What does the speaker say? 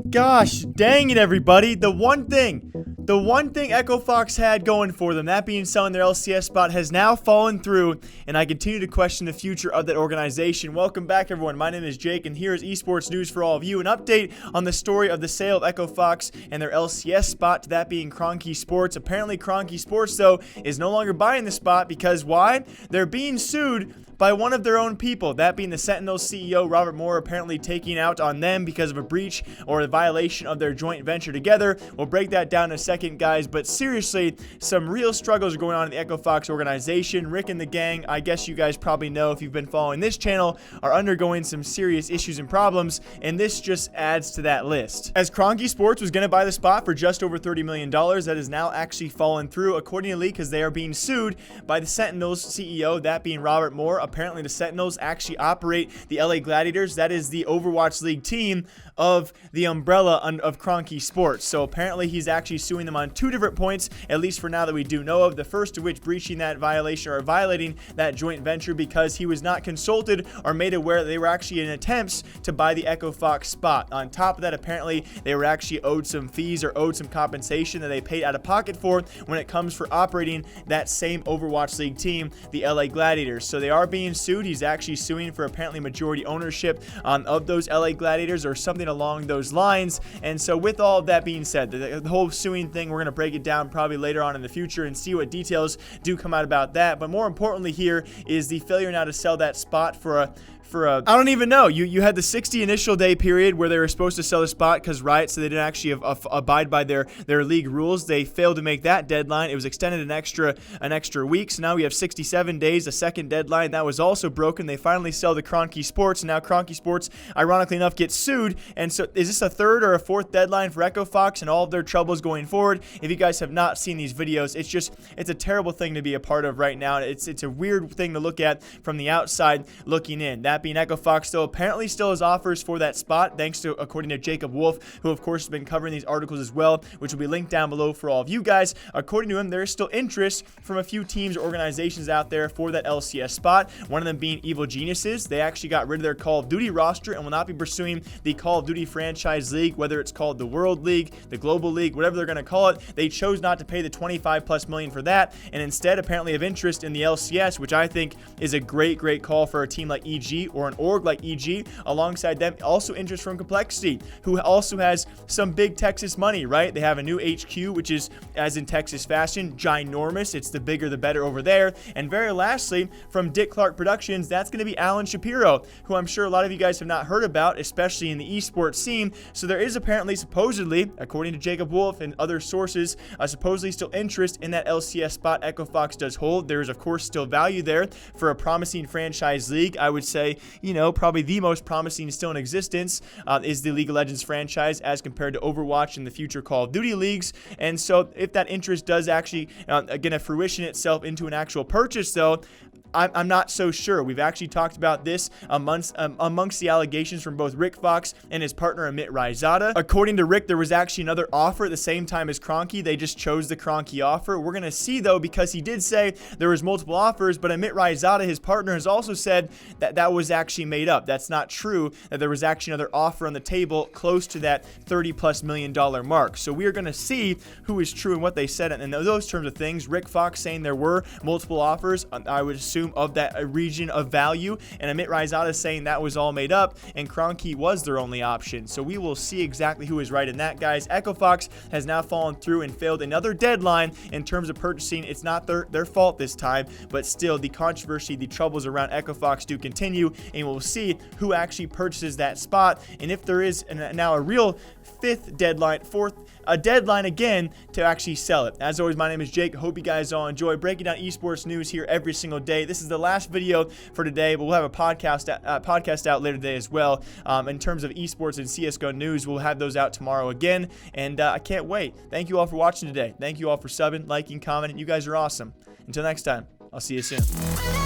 Gosh, dang it, everybody. The one thing Echo Fox had going for them, that being selling their LCS spot, has now fallen through, and I continue to question the future of that organization. Welcome back, everyone. My name is Jake, and here is Esports News for all of you. An update on the story of the sale of Echo Fox and their LCS spot, that being Kroenke Sports. Apparently, Kroenke Sports, though, is no longer buying the spot because why? They're being sued by one of their own people, that being the Sentinels CEO, Robert Moore, apparently taking out on them because of a breach or a violation of their joint venture together. We'll break that down in a second, guys, but seriously, some real struggles are going on in the Echo Fox organization. Rick and the gang, I guess you guys probably know if you've been following this channel, are undergoing some serious issues and problems, and this just adds to that list. As Kroenke Sports was going to buy the spot for just over $30 million, that has now actually fallen through, according to leak, because they are being sued by the Sentinels CEO, that being Robert Moore. Apparently, the Sentinels actually operate the LA Gladiators. That is the Overwatch League team of the umbrella of Kroenke Sports. So apparently, he's actually suing them on two different points, at least for now that we do know of. The first of which, breaching that violation or violating that joint venture because he was not consulted or made aware that they were actually in attempts to buy the Echo Fox spot. On top of that, apparently, they were actually owed some fees or owed some compensation that they paid out of pocket for when it comes for operating that same Overwatch League team, the LA Gladiators. So they are being sued. He's actually suing for apparently majority ownership of those LA Gladiators or something along those lines. And so with all of that being said, the whole suing thing, we're going to break it down probably later on in the future and see what details do come out about that. But more importantly here is the failure now to sell that spot for a I don't even know. You had the 60 initial day period where they were supposed to sell the spot because riots, so they didn't actually abide by their league rules. They failed to make that deadline. It was extended an extra week. So now we have 67 days, a second deadline. That was also broken. They finally sell to Kroenke Sports. And now Kroenke Sports, ironically enough, gets sued. And so is this a third or a fourth deadline for Echo Fox and all of their troubles going forward? If you guys have not seen these videos, it's a terrible thing to be a part of right now. It's a weird thing to look at from the outside looking in. That being Echo Fox, though, apparently still has offers for that spot, thanks to, according to Jacob Wolf, who of course has been covering these articles as well, which will be linked down below for all of you guys. According to him, there is still interest from a few teams or organizations out there for that LCS spot, one of them being Evil Geniuses. They actually got rid of their Call of Duty roster and will not be pursuing the Call of Duty franchise league, whether it's called the World League, the Global League, whatever they're going to call it. They chose not to pay the $25+ million for that, and instead apparently have interest in the LCS, which I think is a great call for a team like EG or an org like EG. Alongside them, also interest from Complexity, who also has some big Texas money, right? They have a new HQ, which is, as in Texas fashion, ginormous. It's the bigger the better over there. And very lastly, from Dick Clark Productions, that's going to be Alan Shapiro, who I'm sure a lot of you guys have not heard about, especially in the esports scene. So there is apparently, supposedly, according to Jacob Wolf and other sources, supposedly still interest in that LCS spot Echo Fox does hold. There is, of course, still value there for a promising franchise league. I would say, probably the most promising still in existence is the League of Legends franchise as compared to Overwatch and the future Call of Duty leagues. And so if that interest does actually get a fruition itself into an actual purchase, though, I'm not so sure. We've actually talked about this amongst the allegations from both Rick Fox and his partner Amit Raizada. According to Rick, there was actually another offer at the same time as Kroenke. They just chose the Kroenke offer. We're going to see, though, because he did say there was multiple offers, but Amit Raizada, his partner, has also said that that was actually made up. That's not true, that there was actually another offer on the table close to that $30+ million mark. So we are going to see who is true and what they said in those terms of things. Rick Fox saying there were multiple offers, I would assume, of that region of value, and Amit Raizada saying that was all made up and Kroenke was their only option. So we will see exactly who is right in that, guys. Echo Fox has now fallen through and failed another deadline in terms of purchasing. It's not their fault this time, but still the controversy, the troubles around Echo Fox do continue, and we'll see who actually purchases that spot, and if there is now a real deadline again to actually sell it. As always, my name is Jake. Hope you guys all enjoy breaking down esports news here every single day. This is the last video for today, but we'll have a podcast out later today as well. In terms of esports and CSGO news, we'll have those out tomorrow again, and I can't wait. Thank you all for watching today. Thank you all for subbing, liking, commenting. You guys are awesome. Until next time, I'll see you soon.